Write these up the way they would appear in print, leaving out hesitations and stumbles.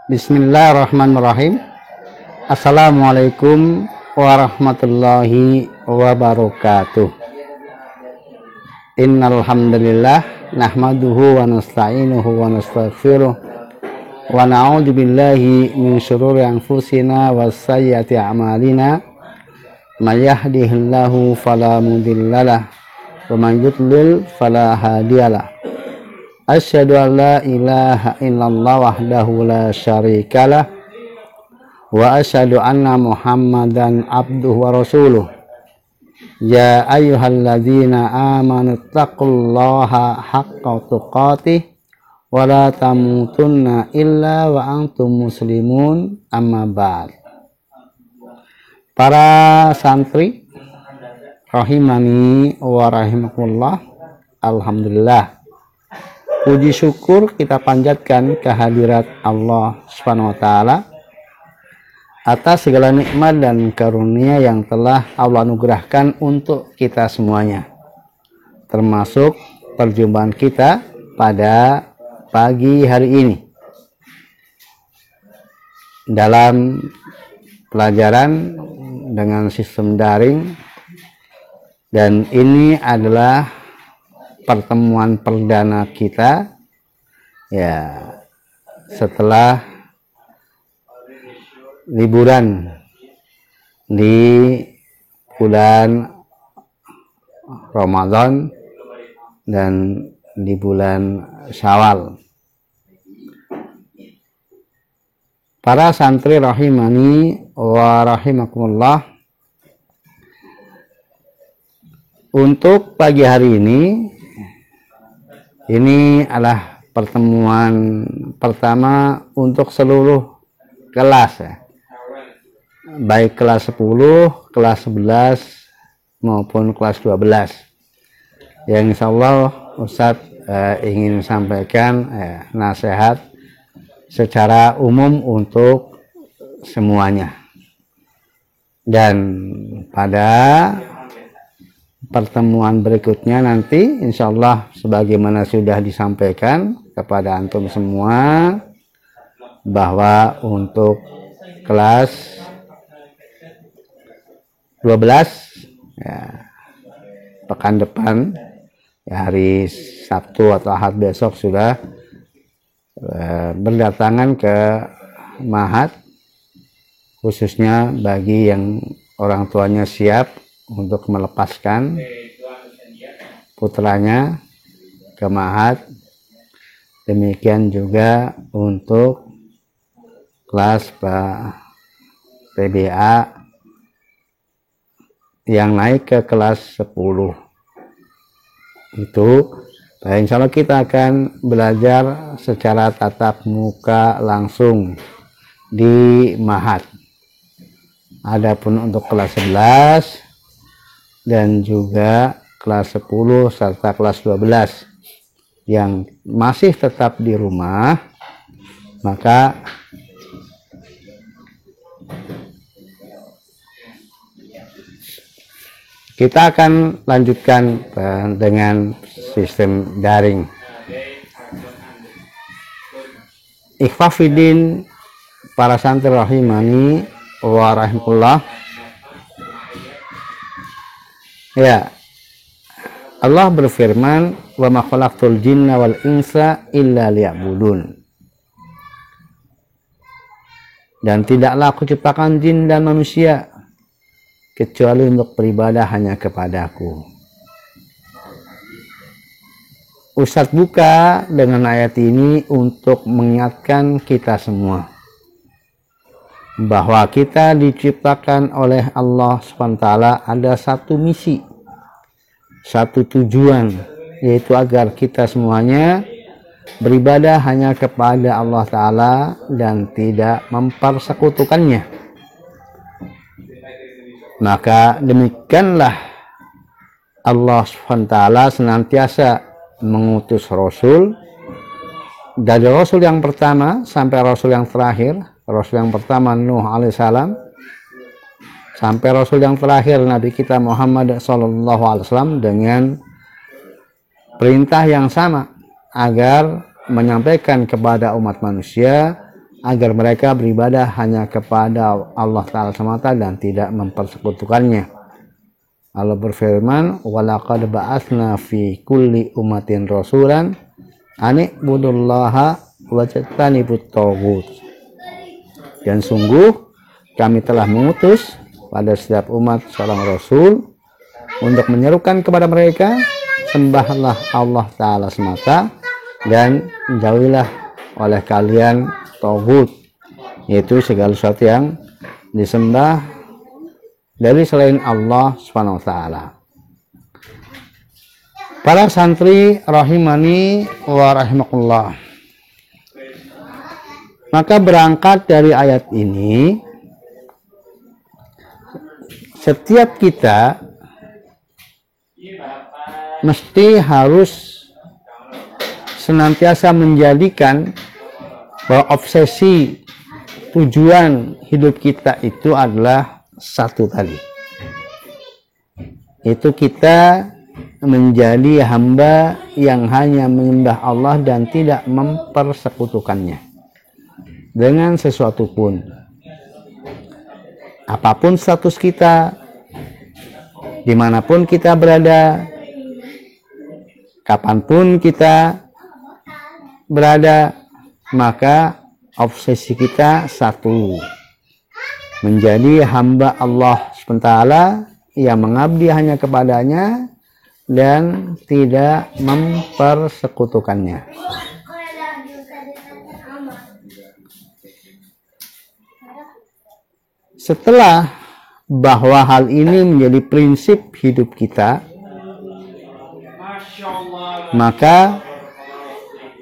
Bismillahirrahmanirrahim. Assalamualaikum warahmatullahi wabarakatuh. Innal hamdalillah nahmaduhu wa nasta'inuhu wa nastaghfiruh wa na'udzu billahi min shururi anfusina wa sayyiati a'malina. May yahdihillahu fala mudhillalah wa man yudlil fala hadiyalah. Asyhadu an la ilaha illallah wahdahu la syarikalah wa asyhadu anna Muhammadan abduhu wa rasuluh. Ya ayyuhalladzina amanu taqullaha haqqa tuqatih wa la tamutunna illa wa antum muslimun, amma ba'd. Para santri rahimani wa rahimakumullah, alhamdulillah, puji syukur kita panjatkan kehadirat Allah Subhanahu wa taala atas segala nikmat dan karunia yang telah Allah anugerahkan untuk kita semuanya, termasuk perjumpaan kita pada pagi hari ini dalam pelajaran dengan sistem daring, dan ini adalah pertemuan perdana kita ya setelah liburan di bulan Ramadan dan di bulan Syawal. Para santri rahimani wa rahimakumullah, untuk pagi hari ini adalah pertemuan pertama untuk seluruh kelas ya. Baik kelas 10, kelas 11 maupun kelas 12. Yang insyaallah Ustadz ingin sampaikan nasihat secara umum untuk semuanya. Dan pada pertemuan berikutnya nanti insyaallah sebagaimana sudah disampaikan kepada antum semua, bahwa untuk kelas 12 ya, pekan depan ya, hari Sabtu atau Ahad besok sudah berdatangan ke Mahat, khususnya bagi yang orang tuanya siap untuk melepaskan putranya ke Mahat. Demikian juga untuk kelas PBA yang naik ke kelas 10 itu, insya Allah kita akan belajar secara tatap muka langsung di Mahat. Adapun untuk kelas 11 dan juga kelas 10 serta kelas 12 yang masih tetap di rumah, maka kita akan lanjutkan dengan sistem daring. Ikhwafidin, para santri rahimani wa rahimakumullah. Ya, Allah berfirman, wa ma khalaqtul jinna wal insa illa liya'budun. Dan tidaklah aku ciptakan jin dan manusia kecuali untuk beribadah hanya kepadaku. Ustadz buka dengan ayat ini untuk mengingatkan kita semua bahwa kita diciptakan oleh Allah SWT ada satu misi, satu tujuan, yaitu agar kita semuanya beribadah hanya kepada Allah Ta'ala dan tidak mempersekutukannya. Maka demikianlah Allah SWT senantiasa mengutus Rasul, dari Rasul yang pertama sampai Rasul yang terakhir. Rasul yang pertama Nuh alaihissalam sampai Rasul yang terakhir Nabi kita Muhammad SAW, dengan perintah yang sama agar menyampaikan kepada umat manusia agar mereka beribadah hanya kepada Allah Ta'ala semata dan tidak mempersekutukannya. Allah berfirman, walaqad ba'atsna fi kulli ummatin rasulan an ibudullaha wajtanibut taghut. Dan sungguh kami telah mengutus pada setiap umat seorang rasul untuk menyerukan kepada mereka, sembahlah Allah Ta'ala semata dan jauhilah oleh kalian taghut, yaitu segala sesuatu yang disembah dari selain Allah Subhanahu wa taala. Para santri rahimani wa rahimakumullah. Maka berangkat dari ayat ini, setiap kita mesti harus senantiasa menjadikan bahwa obsesi tujuan hidup kita itu adalah satu tadi, itu kita menjadi hamba yang hanya menyembah Allah dan tidak mempersekutukannya dengan sesuatu pun. Apapun status kita, dimanapun kita berada, kapanpun kita berada, maka obsesi kita satu, menjadi hamba Allah SWT yang mengabdi hanya kepadanya dan tidak mempersekutukannya. Setelah bahwa hal ini menjadi prinsip hidup kita, maka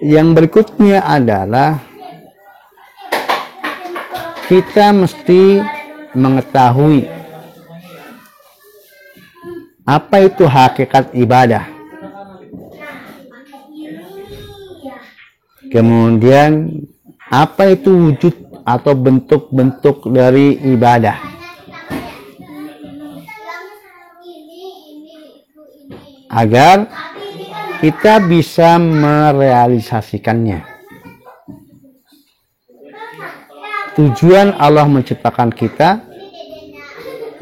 yang berikutnya adalah kita mesti mengetahui apa itu hakikat ibadah. Kemudian apa itu wujud atau bentuk-bentuk dari ibadah. Agar kita bisa merealisasikannya. Tujuan Allah menciptakan kita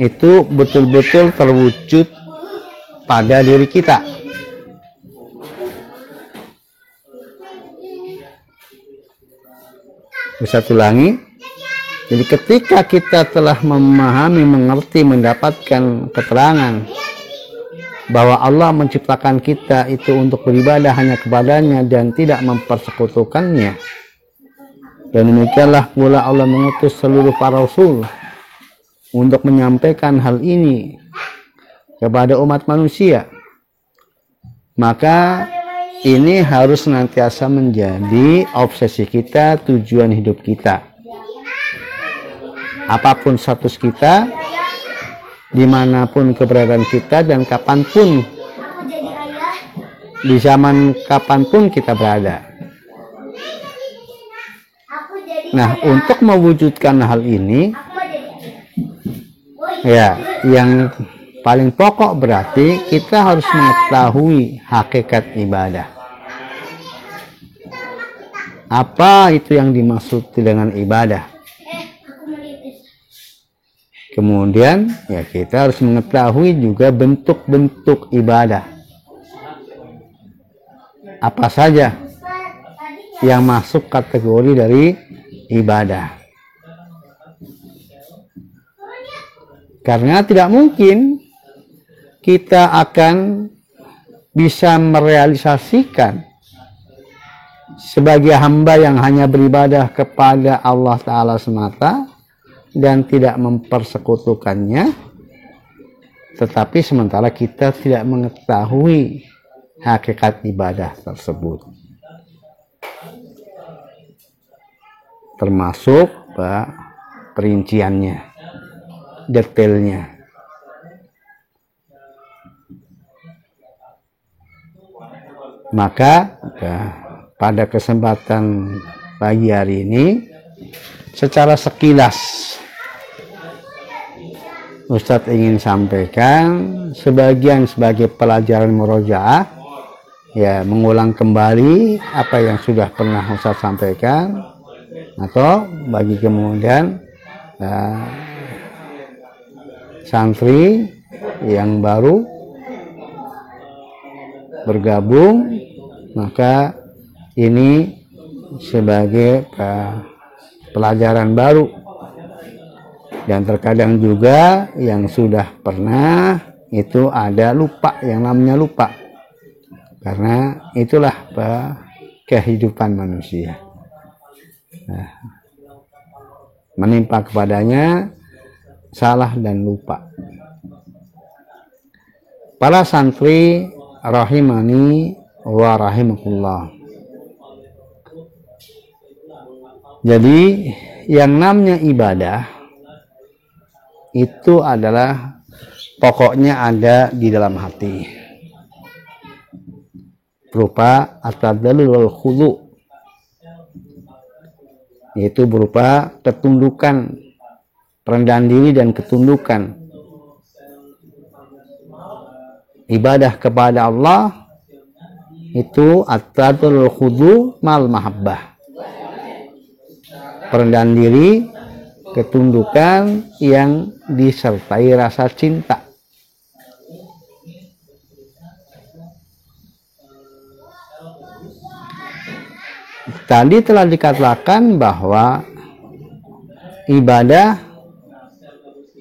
itu betul-betul terwujud pada diri kita. Bisa ulangi. Jadi ketika kita telah memahami, mengerti, mendapatkan keterangan bahwa Allah menciptakan kita itu untuk beribadah hanya kepadanya dan tidak mempersekutukannya, dan demikianlah pula Allah mengutus seluruh para rasul untuk menyampaikan hal ini kepada umat manusia, maka ini harus senantiasa menjadi obsesi kita, tujuan hidup kita. Apapun status kita, dimanapun keberadaan kita, dan kapanpun, di zaman kapanpun kita berada. Nah, untuk mewujudkan hal ini, ya, yang paling pokok berarti kita harus mengetahui hakikat ibadah. Apa itu yang dimaksud dengan ibadah? Kemudian ya kita harus mengetahui juga bentuk-bentuk ibadah. Apa saja yang masuk kategori dari ibadah. Karena tidak mungkin kita akan bisa merealisasikan sebagai hamba yang hanya beribadah kepada Allah Ta'ala semata dan tidak mempersekutukannya, tetapi sementara kita tidak mengetahui hakikat ibadah tersebut, termasuk perinciannya, detailnya. Maka pada kesempatan pagi hari ini, secara sekilas Ustadz ingin sampaikan sebagian sebagai pelajaran murojaah, ya, mengulang kembali apa yang sudah pernah Ustadz sampaikan, atau bagi kemudian santri yang baru bergabung, maka ini sebagai pelajaran baru. Dan terkadang juga yang sudah pernah itu ada lupa, yang namanya lupa, karena itulah kehidupan manusia. Nah, menimpa kepadanya salah dan lupa. Para santri rahimani wa rahimakumullah. Jadi yang namanya ibadah itu adalah pokoknya ada di dalam hati, berupa at-tadallul wal khudu', yaitu berupa ketundukan, perendahan diri dan ketundukan. Ibadah kepada Allah itu at-tadallul wal khudu' mal mahabbah, perendahan diri, ketundukan yang disertai rasa cinta. Tadi telah dikatakan bahwa ibadah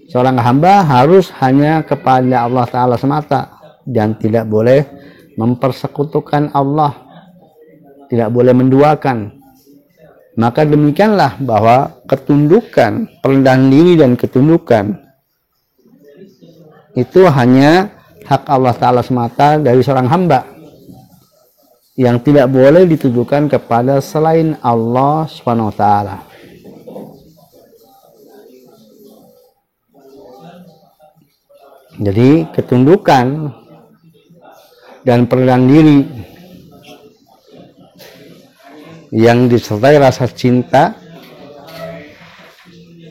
seorang hamba harus hanya kepada Allah Ta'ala semata dan tidak boleh mempersekutukan Allah, tidak boleh menduakan. Maka demikianlah bahwa ketundukan, perendahan diri dan ketundukan itu hanya hak Allah Ta'ala semata dari seorang hamba, yang tidak boleh ditujukan kepada selain Allah Subhanahu wa Ta'ala. Jadi ketundukan dan perendahan diri yang disertai rasa cinta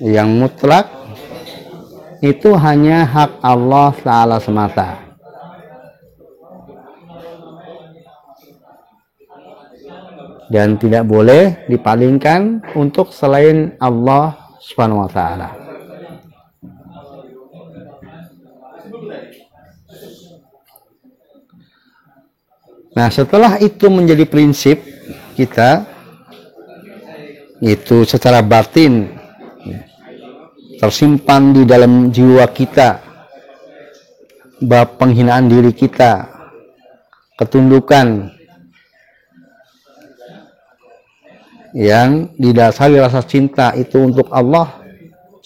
yang mutlak itu hanya hak Allah Ta'ala semata. Dan tidak boleh dipalingkan untuk selain Allah Subhanahu wa Ta'ala. Nah, setelah itu menjadi prinsip kita, itu secara batin tersimpan di dalam jiwa kita, bab penghinaan diri kita, ketundukan yang didasari rasa cinta itu untuk Allah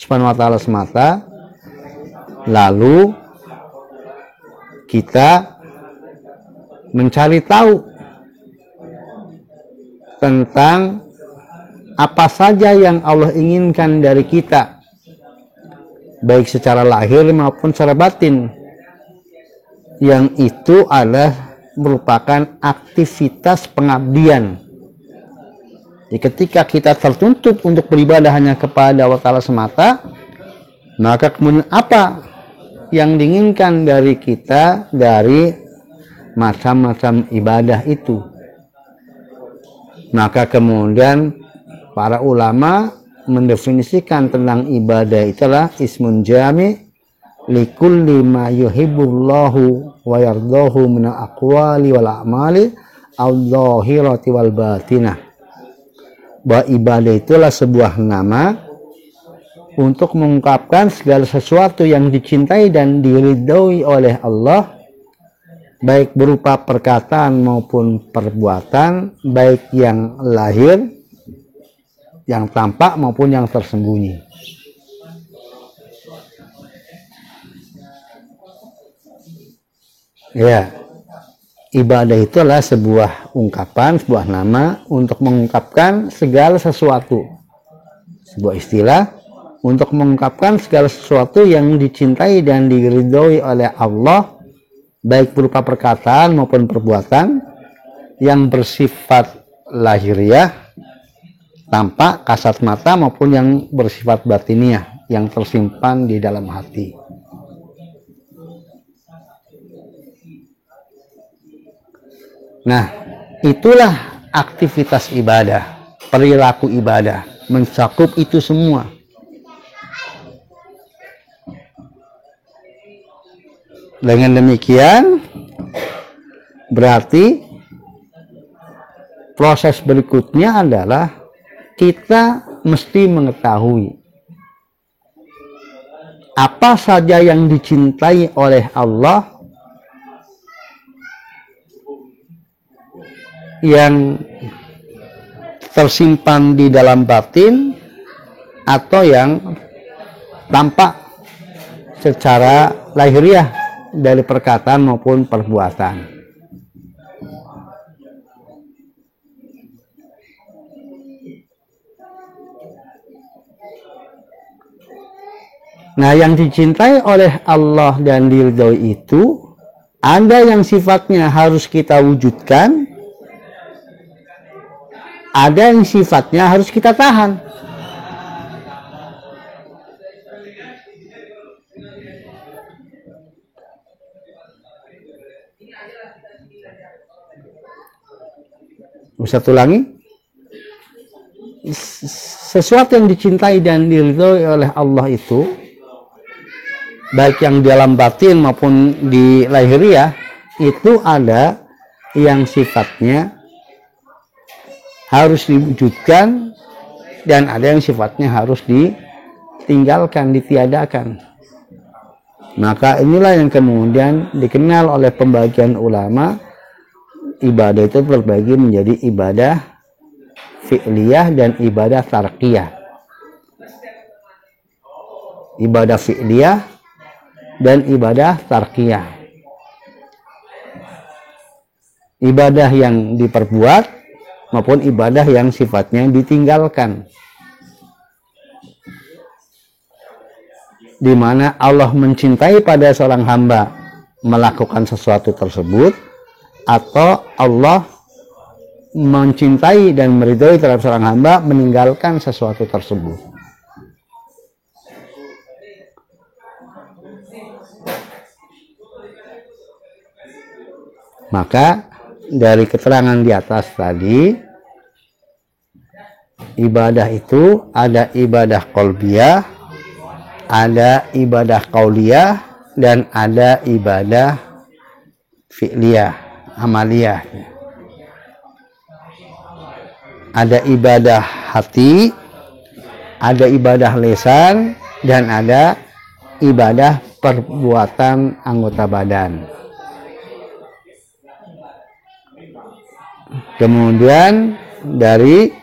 Subhanahu wa Ta'ala semata. Lalu kita mencari tahu tentang apa saja yang Allah inginkan dari kita, baik secara lahir maupun secara batin, yang itu adalah merupakan aktivitas pengabdian. Jadi ketika kita tertuntut untuk beribadah hanya kepada Allah Ta'ala semata, maka kemudian apa yang diinginkan dari kita dari macam-macam ibadah itu? Maka kemudian para ulama mendefinisikan tentang ibadah itulah ismun jami likulli ma yuhibbullahu wa yardahu min aqwali wal a'mali al-zahirati wal batinah. Bahwa ibadah itulah sebuah nama untuk mengungkapkan segala sesuatu yang dicintai dan diridhoi oleh Allah, baik berupa perkataan maupun perbuatan, baik yang lahir, yang tampak maupun yang tersembunyi. Ya, ibadah itu adalah sebuah ungkapan, sebuah nama untuk mengungkapkan segala sesuatu, sebuah istilah untuk mengungkapkan segala sesuatu yang dicintai dan diridhoi oleh Allah, baik berupa perkataan maupun perbuatan yang bersifat lahiriah, tampak kasat mata, maupun yang bersifat batiniah yang tersimpan di dalam hati. Nah, itulah aktivitas ibadah, perilaku ibadah. mencakup itu semua. Dengan demikian berarti proses berikutnya adalah kita mesti mengetahui apa saja yang dicintai oleh Allah yang tersimpan di dalam batin atau yang tampak secara lahiriah dari perkataan maupun perbuatan. Nah, yang dicintai oleh Allah dan diridhoi itu ada yang sifatnya harus kita wujudkan, ada yang sifatnya harus kita tahan. Ustaz ulangi. Sesuatu yang dicintai dan diridhoi oleh Allah itu, baik yang di dalam batin maupun di lahiriah, itu ada yang sifatnya harus diwujudkan dan ada yang sifatnya harus ditinggalkan, ditiadakan. Maka inilah yang kemudian dikenal oleh pembagian ulama, ibadah itu terbagi menjadi ibadah fi'liyah dan ibadah tarkiyah. Ibadah fi'liyah dan ibadah tarkiyah. Ibadah yang diperbuat maupun ibadah yang sifatnya ditinggalkan. Di mana Allah mencintai pada seorang hamba melakukan sesuatu tersebut, atau Allah mencintai dan meridhoi terhadap seorang hamba meninggalkan sesuatu tersebut. Maka dari keterangan di atas tadi, ibadah itu ada ibadah qalbiyah, ada ibadah qauliyah, dan ada ibadah fi'liyah, amaliyah. Ada ibadah hati, ada ibadah lisan, dan ada ibadah perbuatan anggota badan. Kemudian dari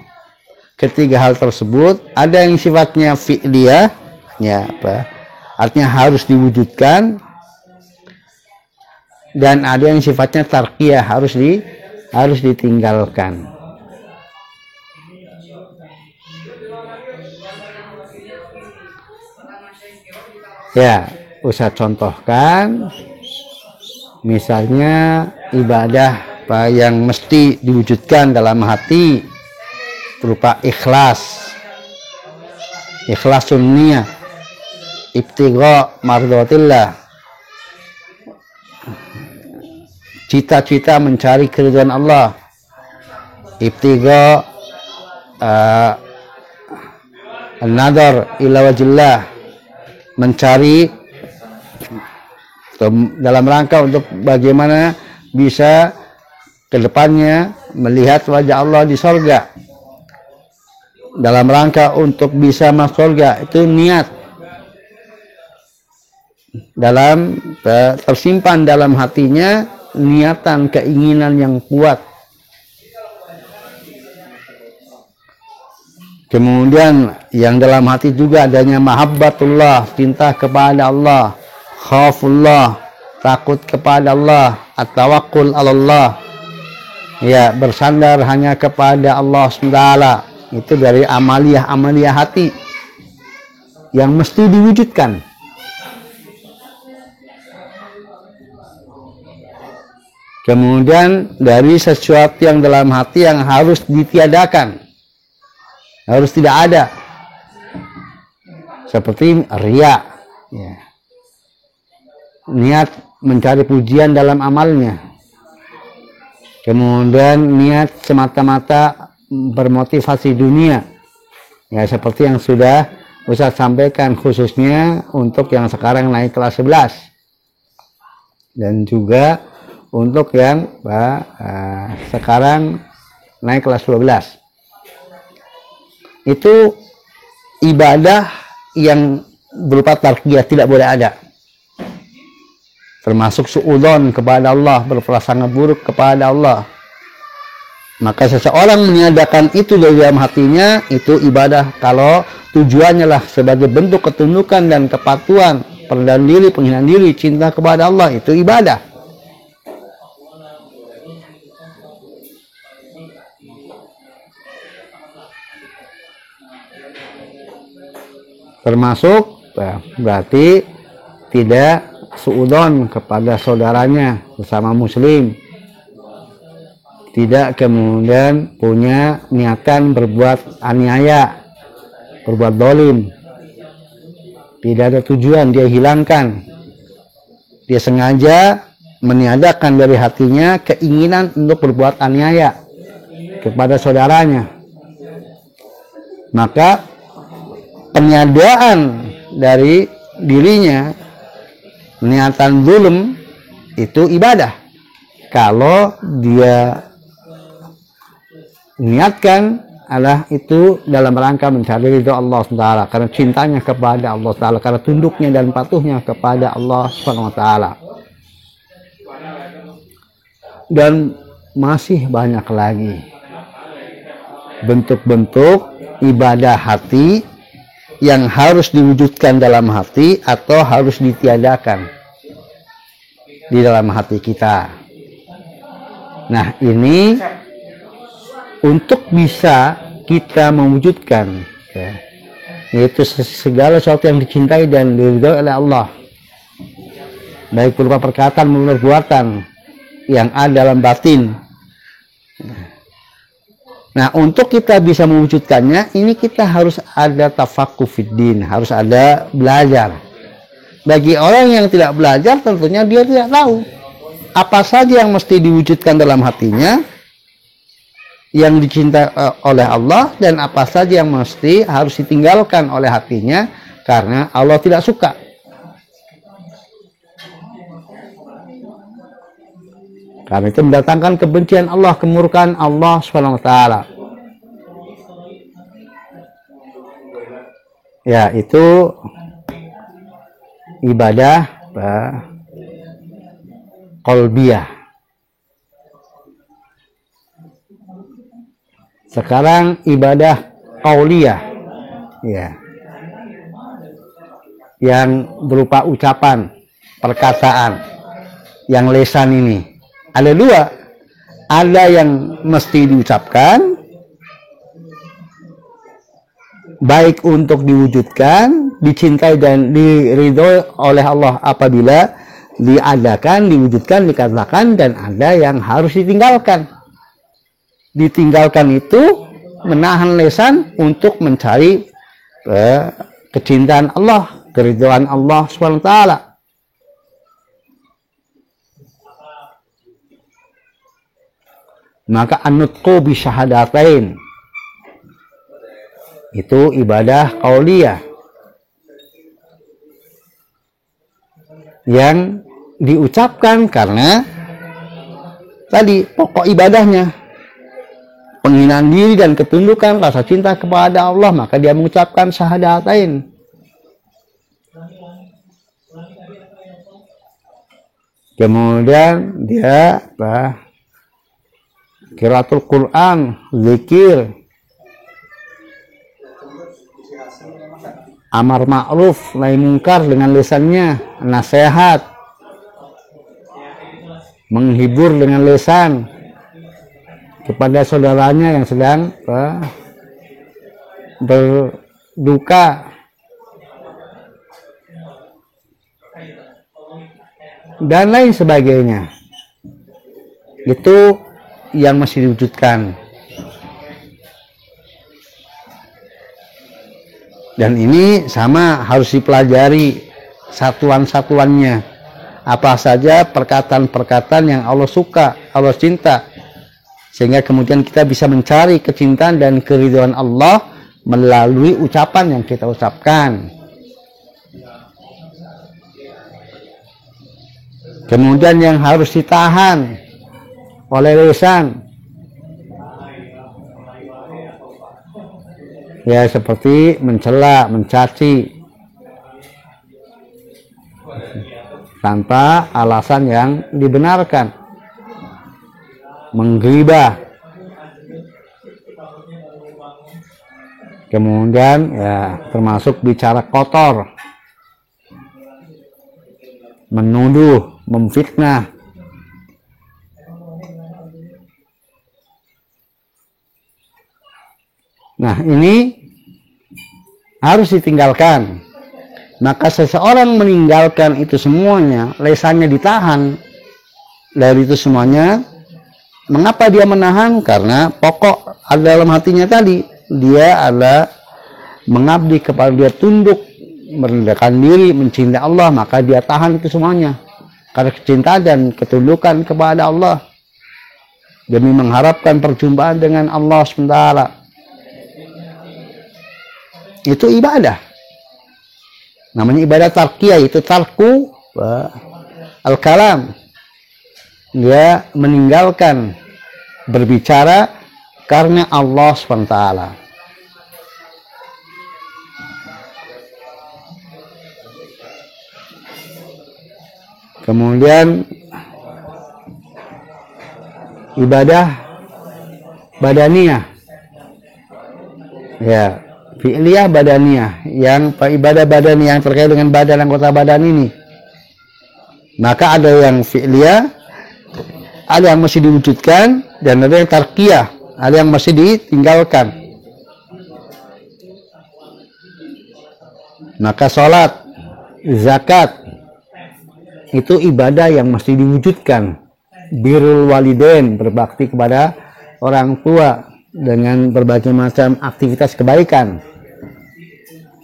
ketiga hal tersebut ada yang sifatnya fi'liyah, ya apa? Artinya harus diwujudkan, dan ada yang sifatnya tarkiyah, harus ditinggalkan. Ya, Ustaz contohkan misalnya ibadah apa yang mesti diwujudkan dalam hati berupa ikhlas sunniyah, ibtigha mardhatillah, cita-cita mencari keridhaan Allah, ibtigha an-nadhar ila wajillah, mencari dalam rangka untuk bagaimana bisa kedepannya melihat wajah Allah di surga, dalam rangka untuk bisa masuk surga. Itu niat tersimpan dalam hatinya, niatan, keinginan yang kuat. Kemudian yang dalam hati juga adanya mahabbatullah, cinta kepada Allah, khaufullah, takut kepada Allah, at-tawakkul 'ala Allah, ya bersandar hanya kepada Allah SWT. Itu dari amaliyah hati yang mesti diwujudkan. Kemudian dari sesuatu yang dalam hati yang harus ditiadakan, harus tidak ada, seperti riya, ya. Niat mencari pujian dalam amalnya, kemudian niat semata-mata bermotivasi dunia, Ya, seperti yang sudah Ustaz sampaikan, khususnya untuk yang sekarang naik kelas 11 dan juga untuk yang sekarang naik kelas 12. Itu ibadah yang berupa tarkiyah tidak boleh ada, termasuk suudzon kepada Allah, berprasangka buruk kepada Allah. Maka seseorang meniadakan itu dari dalam hatinya, itu ibadah kalau tujuannya lah sebagai bentuk ketundukan dan kepatuhan, perendahan diri, penghinaan diri, cinta kepada Allah, itu ibadah. Termasuk berarti tidak suudzon kepada saudaranya sesama muslim, tidak kemudian punya niatan berbuat aniaya, berbuat dolim, tidak ada tujuan, dia hilangkan, dia sengaja meniadakan dari hatinya keinginan untuk berbuat aniaya kepada saudaranya, maka peniadaan dari dirinya, niatan zulm, itu ibadah. Kalau dia niatkan adalah itu dalam rangka mencari ridho Allah SWT, karena cintanya kepada Allah SWT, karena tunduknya dan patuhnya kepada Allah SWT. Dan masih banyak lagi bentuk-bentuk ibadah hati yang harus diwujudkan dalam hati atau harus ditiadakan di dalam hati kita. Nah, ini untuk bisa kita mewujudkan, ya, yaitu segala sesuatu yang dicintai dan diridhoi oleh Allah, baik berupa perkataan maupun perbuatan yang ada dalam batin. Nah, untuk kita bisa mewujudkannya, ini kita harus ada tafaqquh fiddin, harus ada belajar. Bagi orang yang tidak belajar, tentunya dia tidak tahu apa saja yang mesti diwujudkan dalam hatinya, yang dicintai oleh Allah, dan apa saja yang mesti harus ditinggalkan oleh hatinya karena Allah tidak suka. Karena itu mendatangkan kebencian Allah, kemurkaan Allah SWT. Ya, itu ibadah qalbiyah. Sekarang ibadah qauliyah, ya, yang berupa ucapan, perkataan, yang lesan ini. Ada dua, ada yang mesti diucapkan, baik untuk diwujudkan, dicintai dan diridhoi oleh Allah apabila diadakan, diwujudkan, dikatakan, dan ada yang harus ditinggalkan. Ditinggalkan itu menahan lesan untuk mencari kecintaan Allah, keridhaan Allah SWT. Maka an-nutqu bi syahadatain itu ibadah qauliyah yang diucapkan karena tadi pokok ibadahnya penghinaan diri dan ketundukan, rasa cinta kepada Allah, maka dia mengucapkan syahadatain. Kemudian dia qiraatul Quran, zikir, amar ma'ruf, nahi mungkar dengan lisannya, nasihat, menghibur dengan lisan kepada saudaranya yang sedang berduka, dan lain sebagainya. Itu yang masih diwujudkan. Dan ini sama harus dipelajari satuan-satuannya. Apa saja perkataan-perkataan yang Allah suka, Allah cinta. Sehingga kemudian kita bisa mencari kecintaan dan keridhaan Allah melalui ucapan yang kita ucapkan. Kemudian yang harus ditahan oleh lisan, ya seperti mencela, mencaci tanpa alasan yang dibenarkan, menggibah, kemudian ya termasuk bicara kotor, menuduh, memfitnah. Nah, ini harus ditinggalkan. Maka seseorang meninggalkan itu semuanya, lisannya ditahan dari itu semuanya. Mengapa dia menahan? Karena pokok ada dalam hatinya tadi, dia adalah mengabdi kepada, dia tunduk, merendahkan diri, mencintai Allah, maka dia tahan itu semuanya. Karena kecintaan dan ketundukan kepada Allah, demi mengharapkan perjumpaan dengan Allah SWT. Itu ibadah. Namanya ibadah tarkiyah, itu tarku al-kalam. Dia meninggalkan berbicara karena Allah SWT. Kemudian ibadah badaniyah, ya, fi'liyah badaniyah, yang ibadah badaniyah yang terkait dengan badan, anggota badan ini. Maka ada yang fi'liyah, ada yang masih diwujudkan, dan ada yang tarkiyah, ada yang masih ditinggalkan. Maka sholat, zakat, itu ibadah yang masih diwujudkan. Birrul walidain, berbakti kepada orang tua dengan berbagai macam aktivitas kebaikan.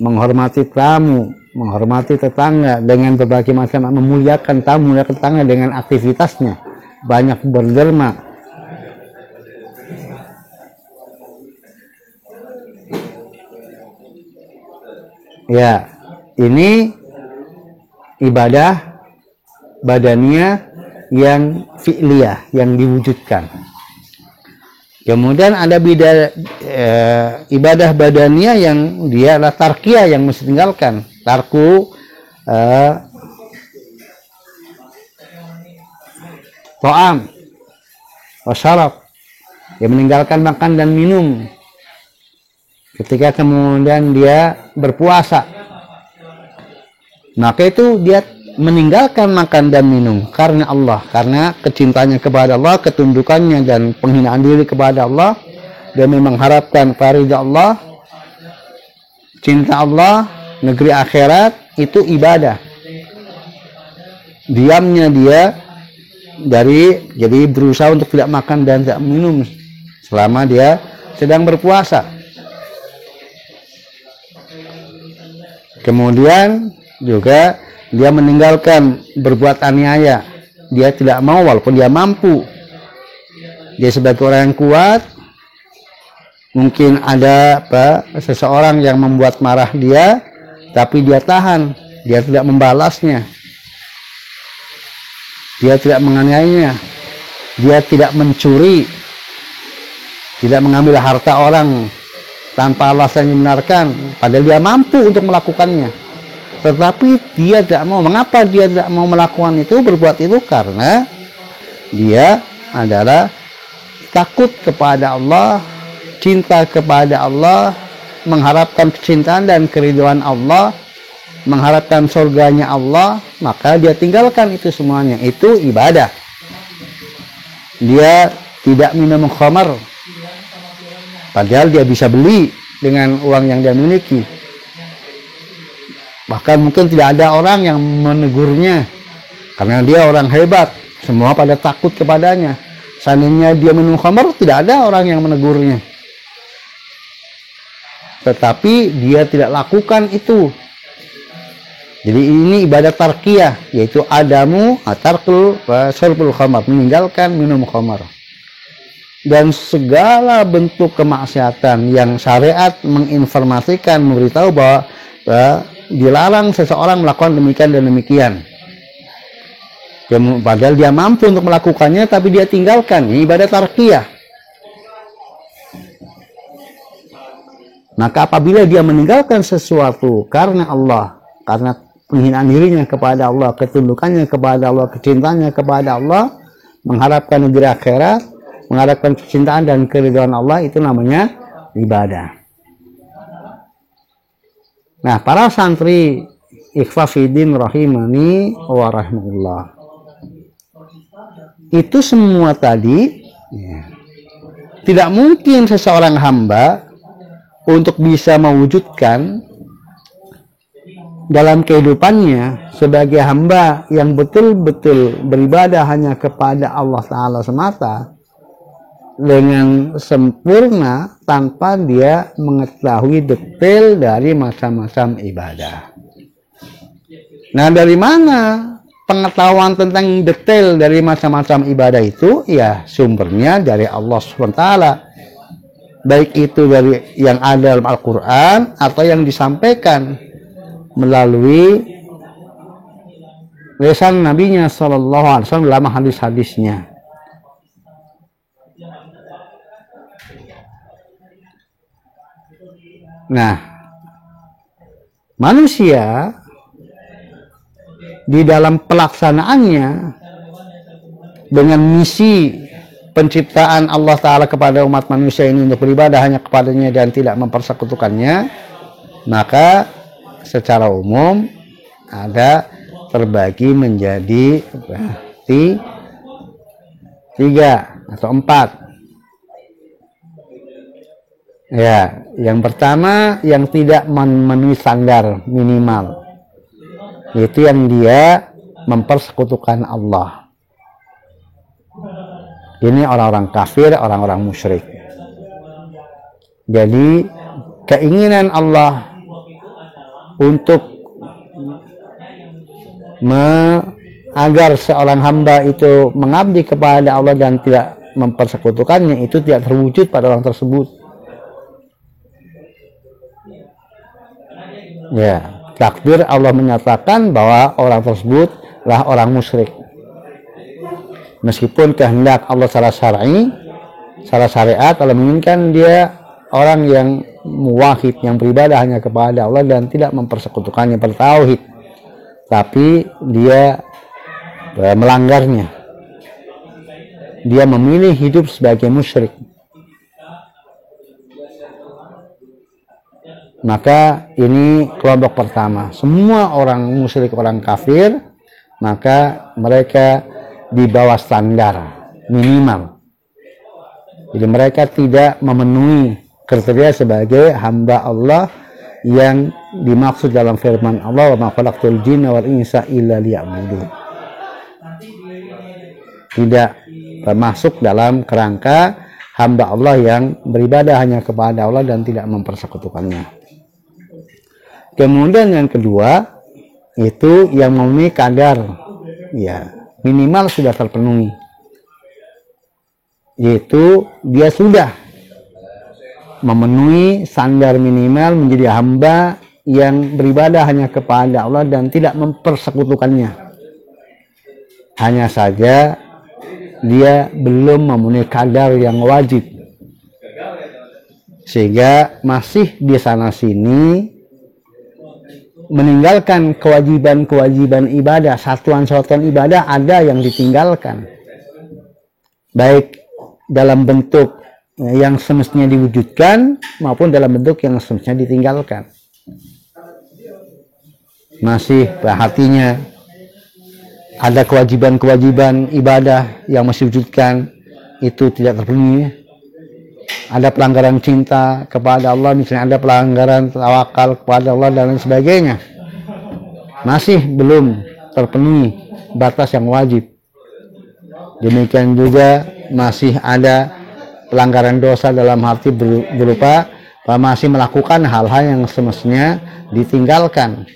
Menghormati tamu, menghormati tetangga dengan berbagai macam, memuliakan tamu, memuliakan tetangga dengan aktivitasnya. Banyak berderma. Ya, ini ibadah badaniyah yang fi'liyah, yang diwujudkan. Kemudian ada ibadah badaniyah yang dia adalah tarkiyah, yang mesti tinggalkan. Tarku ta'am wa syarab, dia meninggalkan makan dan minum ketika kemudian dia berpuasa. Maka itu dia meninggalkan makan dan minum karena Allah, karena kecintanya kepada Allah, ketundukannya dan penghinaan diri kepada Allah. Dia mengharapkan ridha Allah, cinta Allah, negeri akhirat, itu ibadah. Diamnya dia jadi berusaha untuk tidak makan dan tidak minum selama dia sedang berpuasa. Kemudian juga dia meninggalkan berbuat aniaya. Dia tidak mau walaupun dia mampu. Dia sebagai orang yang kuat, mungkin ada seseorang yang membuat marah dia, tapi dia tahan, dia tidak membalasnya, dia tidak menganiayanya, dia tidak mencuri, tidak mengambil harta orang tanpa alasan yang membenarkan, padahal dia mampu untuk melakukannya. Tetapi dia tidak mau. Mengapa dia tidak mau melakukan itu, berbuat itu? Karena dia adalah takut kepada Allah, cinta kepada Allah, mengharapkan kecintaan dan keridhaan Allah, mengharapkan surganya Allah, maka dia tinggalkan itu semuanya. Itu ibadah. Dia tidak minum khamar, padahal dia bisa beli dengan uang yang dia miliki. Bahkan mungkin tidak ada orang yang menegurnya karena dia orang hebat, semua pada takut kepadanya. Seandainya dia minum khamar, tidak ada orang yang menegurnya. Tetapi dia tidak lakukan itu. Jadi ini ibadah tarkiyah, yaitu adamu atarkul wa syurbul khamar, meninggalkan minum khamar. dan segala bentuk kemaksiatan yang syariat menginformasikan, memberitahu bahwa dilarang seseorang melakukan demikian dan demikian. Padahal dia mampu untuk melakukannya, tapi dia tinggalkan. Ini ibadah tarkiyah. Maka apabila dia meninggalkan sesuatu karena Allah, karena penghinaan dirinya kepada Allah, ketundukannya kepada Allah, kecintaannya kepada Allah, mengharapkan negeri akhirat, mengharapkan kecintaan dan keridhaan Allah, itu namanya ibadah. Nah, para santri ikhwah fiddin rahimani wa rahmatullah, itu semua tadi ya, tidak mungkin seseorang hamba untuk bisa mewujudkan dalam kehidupannya sebagai hamba yang betul-betul beribadah hanya kepada Allah Ta'ala semata dengan sempurna tanpa dia mengetahui detail dari macam-macam ibadah. Nah, dari mana pengetahuan tentang detail dari macam-macam ibadah itu? Ya, sumbernya dari Allah SWT. Baik itu dari yang ada dalam Al-Quran atau yang disampaikan melalui lisan Nabi-Nya Sallallahu Alaihi Wasallam dalam hadis-hadisnya. Nah, manusia di dalam pelaksanaannya dengan misi penciptaan Allah Ta'ala kepada umat manusia ini untuk beribadah hanya kepadanya dan tidak mempersekutukannya, maka secara umum ada terbagi menjadi berarti 3 atau 4. Ya, yang pertama yang tidak memenuhi standar minimal, yaitu yang dia mempersekutukan Allah. Ini orang-orang kafir, orang-orang musyrik. Jadi keinginan Allah untuk agar seorang hamba itu mengabdi kepada Allah dan tidak mempersekutukannya, itu tidak terwujud pada orang tersebut. Ya, takdir Allah menyatakan bahwa orang tersebut adalah orang musyrik. Meskipun kehendak Allah secara syar'i, secara syariat, Allah menginginkan dia orang yang muwahhid, yang beribadah hanya kepada Allah dan tidak mempersekutukannya, bertauhid, tapi dia melanggarnya. Dia memilih hidup sebagai musyrik. Maka ini kelompok pertama. Semua orang musyrik, orang kafir, maka mereka di bawah standar minimal. Jadi mereka tidak memenuhi kriteria sebagai hamba Allah yang dimaksud dalam firman Allah, wa ma khalaqtul jinna wal insa illa liya'budun. Tidak termasuk dalam kerangka hamba Allah yang beribadah hanya kepada Allah dan tidak mempersekutukannya. Kemudian yang kedua itu yang memenuhi kadar, ya, minimal sudah terpenuhi, yaitu dia sudah memenuhi standar minimal menjadi hamba yang beribadah hanya kepada Allah dan tidak mempersekutukannya. Hanya saja dia belum memenuhi kadar yang wajib, sehingga masih di sana sini meninggalkan kewajiban-kewajiban ibadah, satuan-satuan ibadah ada yang ditinggalkan, baik dalam bentuk yang semestinya diwujudkan maupun dalam bentuk yang semestinya ditinggalkan. Masih hatinya ada kewajiban-kewajiban ibadah yang masih diwujudkan, itu tidak terpenuhi. Ada pelanggaran cinta kepada Allah, misalnya ada pelanggaran tawakal kepada Allah dan lain sebagainya, masih belum terpenuhi batas yang wajib. Demikian juga masih ada pelanggaran dosa dalam arti berupa masih melakukan hal-hal yang semestinya ditinggalkan.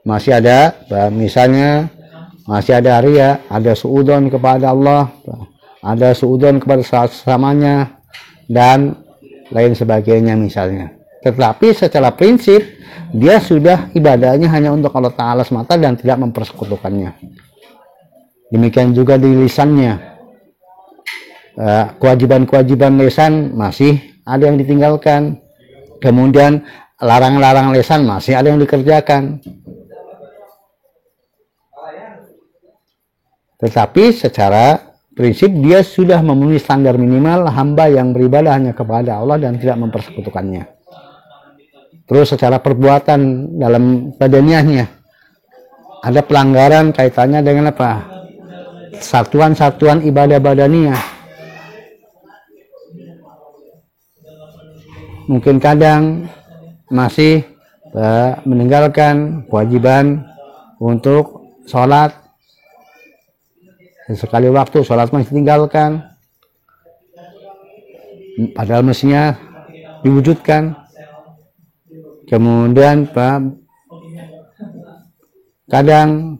Masih ada misalnya masih ada riya, ada suudzon kepada Allah, ada suudzon kepada sesamanya, dan lain sebagainya misalnya. Tetapi secara prinsip dia sudah ibadahnya hanya untuk Allah Ta'ala semata dan tidak mempersekutukannya. Demikian juga di lisannya, kewajiban-kewajiban lisan masih ada yang ditinggalkan, kemudian larang-larang lisan masih ada yang dikerjakan. Tetapi secara prinsip dia sudah memenuhi standar minimal hamba yang beribadah hanya kepada Allah dan tidak mempersekutukannya. Terus secara perbuatan dalam badaniahnya ada pelanggaran kaitannya dengan apa? Satuan-satuan ibadah badaniah. Mungkin kadang masih meninggalkan kewajiban untuk sholat. Sekali waktu sholat masih tinggalkan, padahal mestinya diwujudkan. Kemudian kadang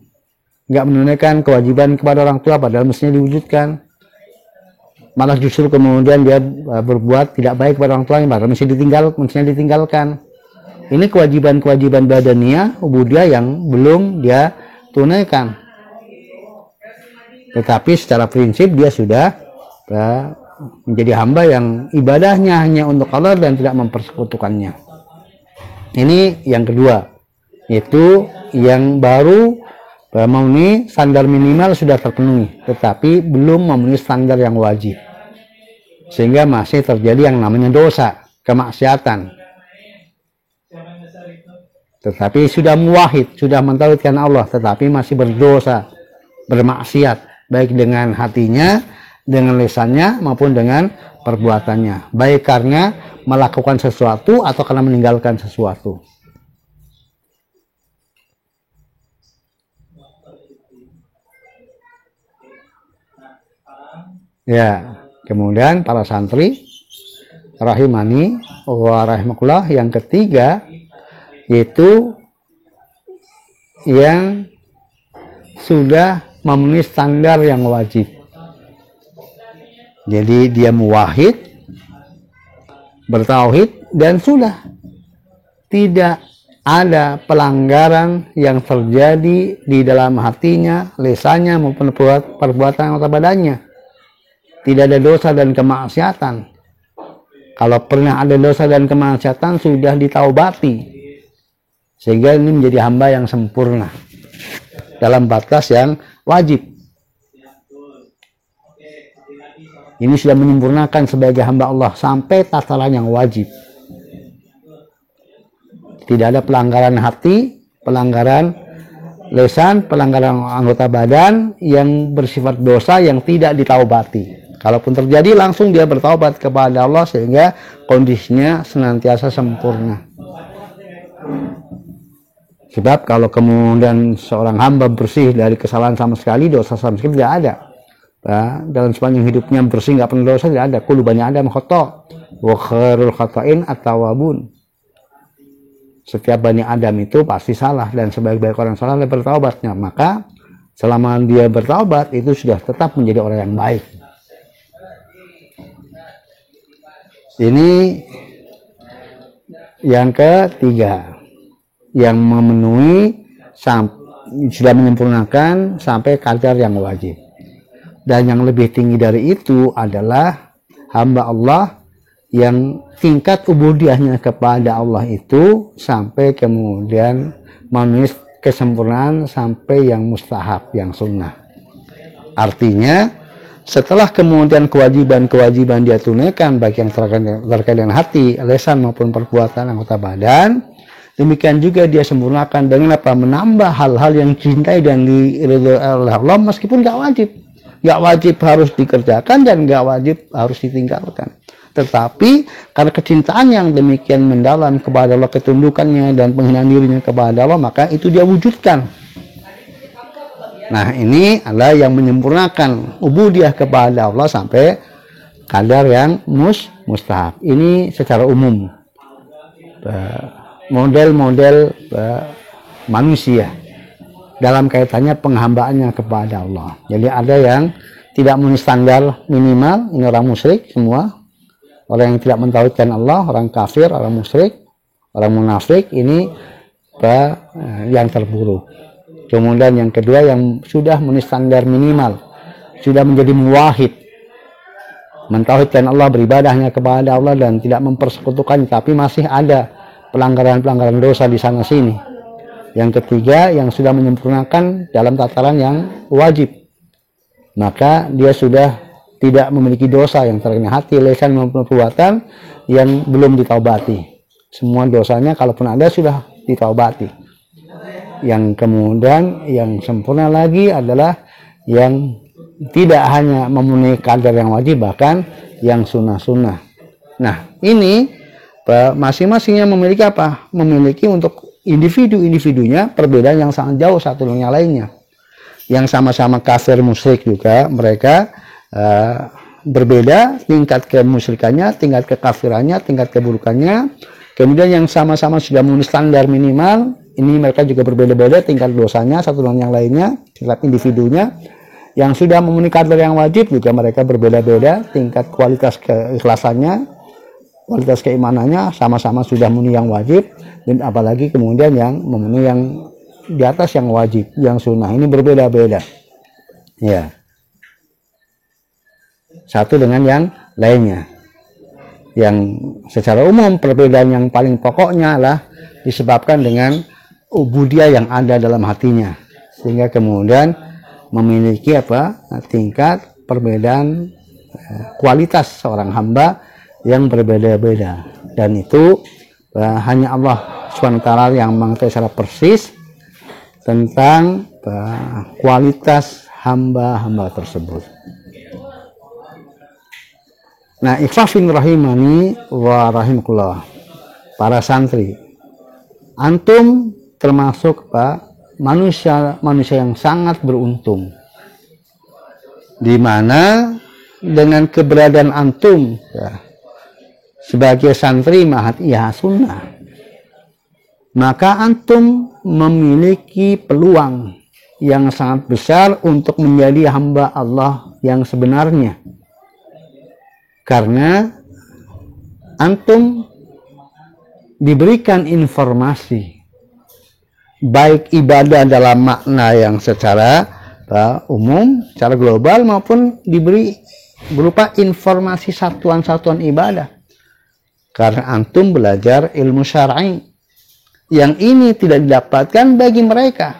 nggak menunaikan kewajiban kepada orang tua, padahal mestinya diwujudkan. Malah justru kemudian dia berbuat tidak baik kepada orang tuanya, padahal mestinya ditinggalkan. Ini kewajiban-kewajiban badaniah, ubudiyah yang belum dia tunaikan. Tetapi secara prinsip dia sudah menjadi hamba yang ibadahnya hanya untuk Allah dan tidak mempersekutukannya. Ini yang kedua, yaitu yang baru memenuhi standar minimal sudah terpenuhi, tetapi belum memenuhi standar yang wajib, sehingga masih terjadi yang namanya dosa, kemaksiatan. Tetapi sudah muwahhid, sudah mentauhidkan Allah, tetapi masih berdosa, bermaksiat, baik dengan hatinya, dengan lisannya, maupun dengan perbuatannya, baik karena melakukan sesuatu atau karena meninggalkan sesuatu. Ya, kemudian para santri rahimani wa rahimakumullah, yang ketiga yaitu yang sudah memenuhi standar yang wajib. Jadi dia muwahhid, bertauhid, dan sudah tidak ada pelanggaran yang terjadi di dalam hatinya, lisannya maupun perbuatan atau badannya. Tidak ada dosa dan kemaksiatan. Kalau pernah ada dosa dan kemaksiatan sudah ditaubati, sehingga ini menjadi hamba yang sempurna dalam batas yang wajib. Ini sudah menyempurnakan sebagai hamba Allah sampai tataran yang wajib. Tidak ada pelanggaran hati, pelanggaran lisan, pelanggaran anggota badan yang bersifat dosa yang tidak ditaubati. Kalaupun terjadi, langsung dia bertaubat kepada Allah sehingga kondisinya senantiasa sempurna. Sebab kalau kemudian seorang hamba bersih dari kesalahan sama sekali, dosa sama sekali tidak ada. Dalam sepanjang hidupnya bersih, nggak pernah dosa, tidak ada. Kullu bani Adam khata' wa khairul khata'in at-tawwabun. Setiap bani Adam itu pasti salah, dan sebaik-baik orang salah adalah bertaubatnya. Maka selama dia bertaubat itu sudah tetap menjadi orang yang baik. Ini yang ketiga, yang memenuhi sudah menyempurnakan sampai kadar yang wajib. Dan yang lebih tinggi dari itu adalah hamba Allah yang tingkat ubudiyahnya kepada Allah itu sampai kemudian memenuhi kesempurnaan sampai yang mustahab, yang sunnah. Artinya setelah kemudian kewajiban-kewajiban dia tunaikan, baik yang terkait dengan hati, lisan maupun perbuatan anggota badan, demikian juga dia sempurnakan dengan apa? Menambah hal-hal yang dicintai dan diridhoi oleh Allah, meskipun nggak wajib. Nggak wajib harus dikerjakan dan nggak wajib harus ditinggalkan. Tetapi karena kecintaan yang demikian mendalam kepada Allah, ketundukannya dan penghinaan dirinya kepada Allah, maka itu dia wujudkan. Nah, ini adalah yang menyempurnakan ubudiyah kepada Allah sampai kadar yang mustahab. Ini secara umum model-model manusia dalam kaitannya penghambaannya kepada Allah. Jadi ada yang tidak memenuhi standar minimal, ini orang musyrik semua, orang yang tidak mentauhidkan Allah, orang kafir, orang musyrik, orang munafik, ini yang terburuk. Kemudian yang kedua yang sudah memenuhi standar minimal, sudah menjadi muwahhid, mentauhidkan Allah, beribadahnya kepada Allah dan tidak mempersekutukan, tapi masih ada pelanggaran-pelanggaran dosa di sana sini. Yang ketiga yang sudah menyempurnakan dalam tataran yang wajib, maka dia sudah tidak memiliki dosa yang terkena hati, lisan maupun perbuatan yang belum ditaubati. Semua dosanya kalaupun ada sudah ditaubati. Yang kemudian yang sempurna lagi adalah yang tidak hanya memenuhi kadar yang wajib, bahkan yang sunnah-sunnah. Nah, ini masing-masingnya memiliki apa? Memiliki untuk individu-individunya perbedaan yang sangat jauh satu dengan yang lainnya. Yang sama-sama kafir musyrik juga mereka berbeda tingkat kemusyrikannya, tingkat kekafirannya, tingkat keburukannya. Kemudian yang sama-sama sudah memenuhi standar minimal, ini mereka juga berbeda-beda tingkat dosanya satu dengan yang lainnya, tingkat individunya. Yang sudah memenuhi kadar yang wajib juga mereka berbeda-beda tingkat kualitas keikhlasannya, kualitas keimanannya, sama-sama sudah memenuhi yang wajib. Dan apalagi kemudian yang memenuhi yang di atas yang wajib, yang sunnah, ini berbeda-beda ya, satu dengan yang lainnya. Yang secara umum perbedaan yang paling pokoknya adalah disebabkan dengan ubudiyah yang ada dalam hatinya, sehingga kemudian memiliki tingkat perbedaan kualitas seorang hamba yang berbeda-beda, dan itu hanya Allah SWT yang mengetahui secara persis tentang kualitas hamba-hamba tersebut. Nah, ikhwafin rahimani wa rahimakumullah, para santri, antum termasuk manusia yang sangat beruntung, di mana dengan keberadaan antum sebagai santri Mahatiyah Sunnah, maka antum memiliki peluang yang sangat besar untuk menjadi hamba Allah yang sebenarnya. Karena antum diberikan informasi, baik ibadah dalam makna yang secara umum, secara global, maupun diberi berupa informasi satuan-satuan ibadah. Karena antum belajar ilmu syar'i, yang ini tidak didapatkan bagi mereka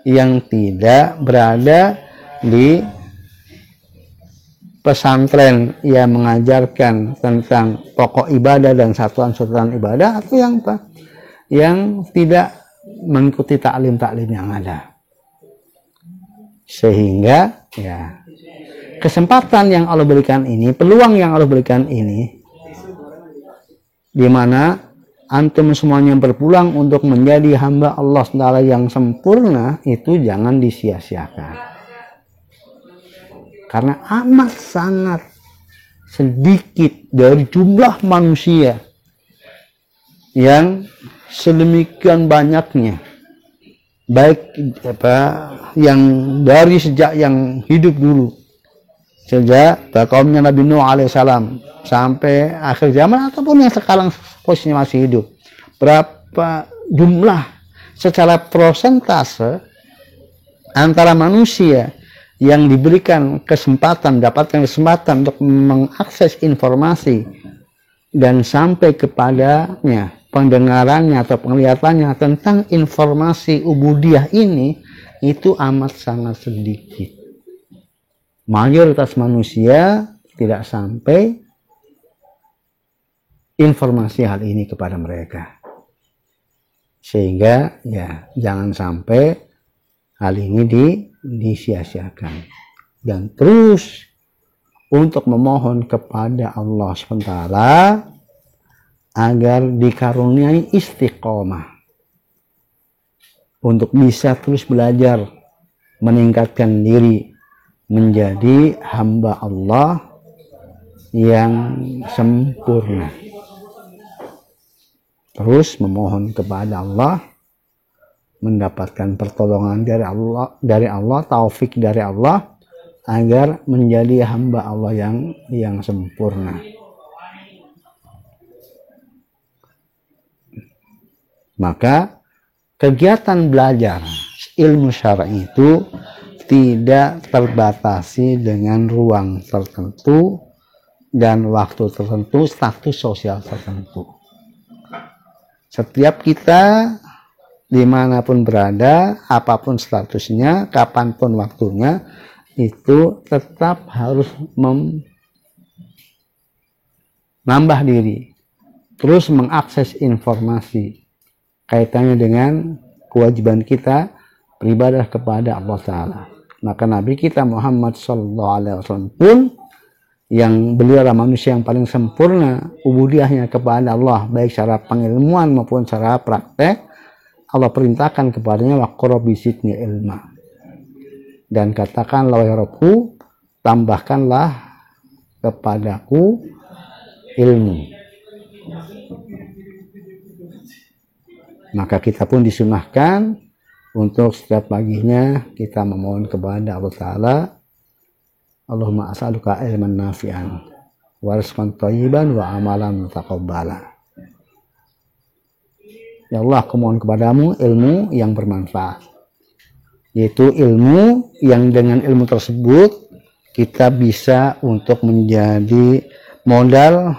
yang tidak berada di pesantren yang mengajarkan tentang pokok ibadah dan satuan-satuan ibadah, atau yang tidak mengikuti taklim-taklim yang ada. Sehingga ya, kesempatan yang Allah berikan ini, peluang yang Allah berikan ini, di mana antum semuanya berpulang untuk menjadi hamba Allah SWT yang sempurna, itu jangan disia-siakan. Karena amat sangat sedikit dari jumlah manusia yang sedemikian banyaknya, baik yang dari sejak yang hidup dulu, sejak kaumnya Nabi Nuh alaihissalam sampai akhir zaman, ataupun yang sekarang posisinya masih hidup, berapa jumlah secara prosentase antara manusia yang diberikan kesempatan, dapatkan kesempatan untuk mengakses informasi dan sampai kepadanya pendengarannya atau penglihatannya tentang informasi ubudiyah ini, itu amat sangat sedikit. Mayoritas manusia tidak sampai informasi hal ini kepada mereka. Sehingga ya, jangan sampai hal ini disia-siakan, dan terus untuk memohon kepada Allah SWT agar dikaruniai istiqomah untuk bisa terus belajar meningkatkan diri menjadi hamba Allah yang sempurna. Terus memohon kepada Allah, mendapatkan pertolongan dari Allah, taufik dari Allah, agar menjadi hamba Allah yang sempurna. Maka kegiatan belajar ilmu syar'i itu tidak terbatasi dengan ruang tertentu dan waktu tertentu, status sosial tertentu. Setiap kita dimanapun berada, apapun statusnya, kapanpun waktunya, itu tetap harus menambah diri, terus mengakses informasi kaitannya dengan kewajiban kita beribadah kepada Allah Ta'ala. Maka Nabi kita Muhammad SAW pun, yang beliau adalah manusia yang paling sempurna ubudiyahnya kepada Allah, baik secara pengilmuan maupun secara praktek, Allah perintahkan kepadanya waqra bisidni ilma, dan katakanlah wahai Rabbku, tambahkanlah kepadaku ilmu. Maka kita pun disunahkan untuk setiap paginya kita memohon kepada Allah Ta'ala, Allahumma as'aluka ilman nafi'an wa rizqan thayyiban wa amalan mutaqabbala. Ya Allah, aku mohon kepadamu ilmu yang bermanfaat, yaitu ilmu yang dengan ilmu tersebut kita bisa untuk menjadi modal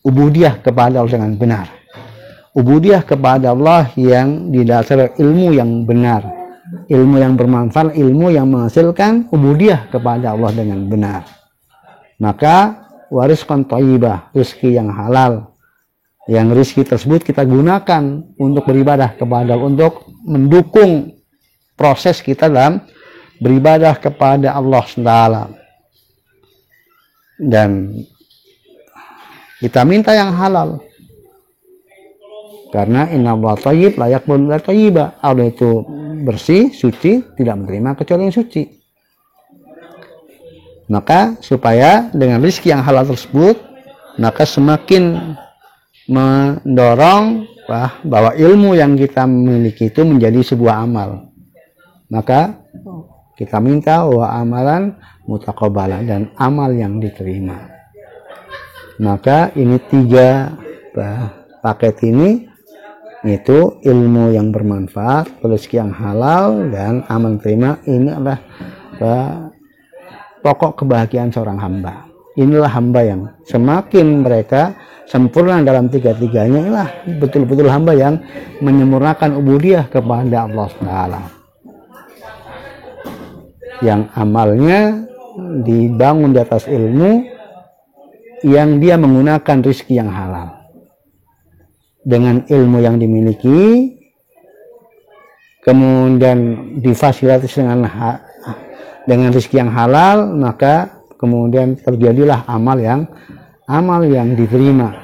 ubudiyah kepada Allah dengan benar. Ubudiyah kepada Allah yang didasari ilmu yang benar, ilmu yang bermanfaat, ilmu yang menghasilkan ubudiyah kepada Allah dengan benar. Maka wariskan thayyibah, rezeki yang halal, yang rezeki tersebut kita gunakan untuk beribadah kepada Allah, untuk mendukung proses kita dalam beribadah kepada Allah SWT. Dan kita minta yang halal, karena inna Allah thayyib la yaqbalu illa thayyiba. Allah itu bersih, suci, tidak menerima kecuali yang suci. Maka supaya dengan rezeki yang halal tersebut, maka semakin mendorong bahwa ilmu yang kita miliki itu menjadi sebuah amal. Maka kita minta wa amalan mutaqabbala, dan amal yang diterima. Maka ini tiga paket ini, itu ilmu yang bermanfaat, rezeki yang halal, dan amal terima. Ini adalah pokok kebahagiaan seorang hamba. Inilah hamba yang semakin mereka sempurna dalam tiga-tiganya, inilah betul-betul hamba yang menyempurnakan ubudiyah kepada Allah Ta'ala, yang amalnya dibangun di atas ilmu, yang dia menggunakan rezeki yang halal. Dengan ilmu yang dimiliki, kemudian difasilitasi dengan rezeki yang halal, maka kemudian terjadilah amal yang diterima.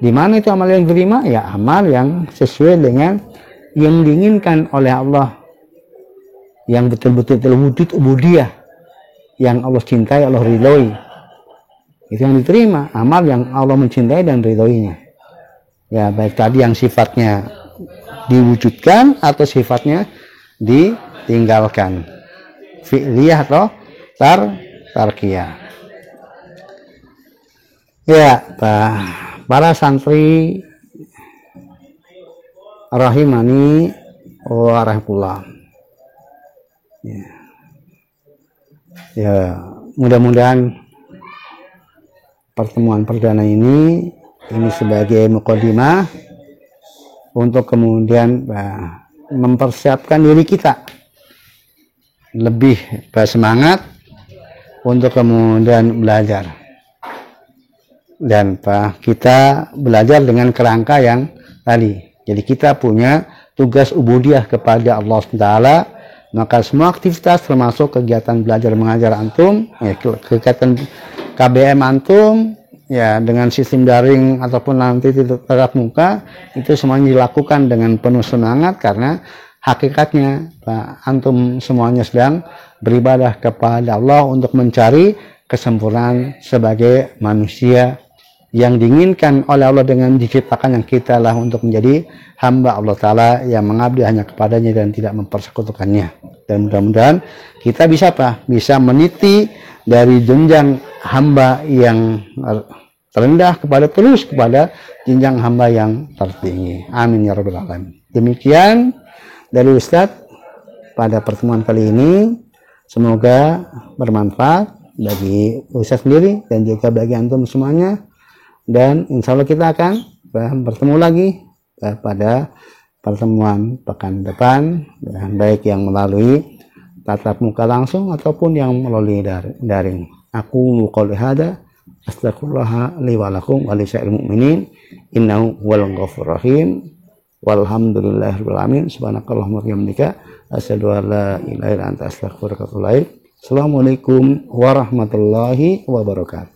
Di mana itu amal yang diterima? Ya, amal yang sesuai dengan yang diinginkan oleh Allah, yang betul-betul terwujud ubudiyah, yang Allah cintai, Allah ridhoi. Itu yang diterima, amal yang Allah mencintai dan ridhoinya. Ya, baik tadi yang sifatnya diwujudkan atau sifatnya ditinggalkan, fi'liyah atau tarkiyah. Ya, para santri rahimani wa rahmatullah. Ya, mudah-mudahan pertemuan perdana ini sebagai mukadimah untuk kemudian mempersiapkan diri kita lebih bersemangat untuk kemudian belajar, dan kita belajar dengan kerangka yang tadi. Jadi kita punya tugas ubudiyah kepada Allah Ta'ala, maka semua aktivitas termasuk kegiatan belajar mengajar antum, kegiatan KBM antum, ya, dengan sistem daring ataupun nanti tatap muka, itu semuanya dilakukan dengan penuh semangat, karena hakikatnya antum semuanya sedang beribadah kepada Allah untuk mencari kesempurnaan sebagai manusia yang diinginkan oleh Allah dengan diciptakan yang kita lah untuk menjadi hamba Allah Ta'ala yang mengabdi hanya kepadanya dan tidak mempersekutukannya. Dan mudah-mudahan kita bisa bisa meniti dari jenjang hamba yang terendah terus kepada jenjang hamba yang tertinggi. Amin ya rabbal alamin. Demikian dari Ustadz pada pertemuan kali ini, semoga bermanfaat bagi Ustadz sendiri dan juga bagi antum semuanya. Dan insya Allah kita akan bertemu lagi pada pertemuan pekan depan, dan baik yang melalui tatap muka langsung ataupun yang melalui daring. Aku qouli hada, astaghfirullah li wa lakum wa lisa'il mu'minin, innahu huwal ghafurur rahim. Walhamdulillahirabbil alamin. Subhanakallahumma wa bihamdika asyhadu an la ilaha illa anta astaghfiruka wa atubu ilaik. Assalamualaikum warahmatullahi wabarakatuh.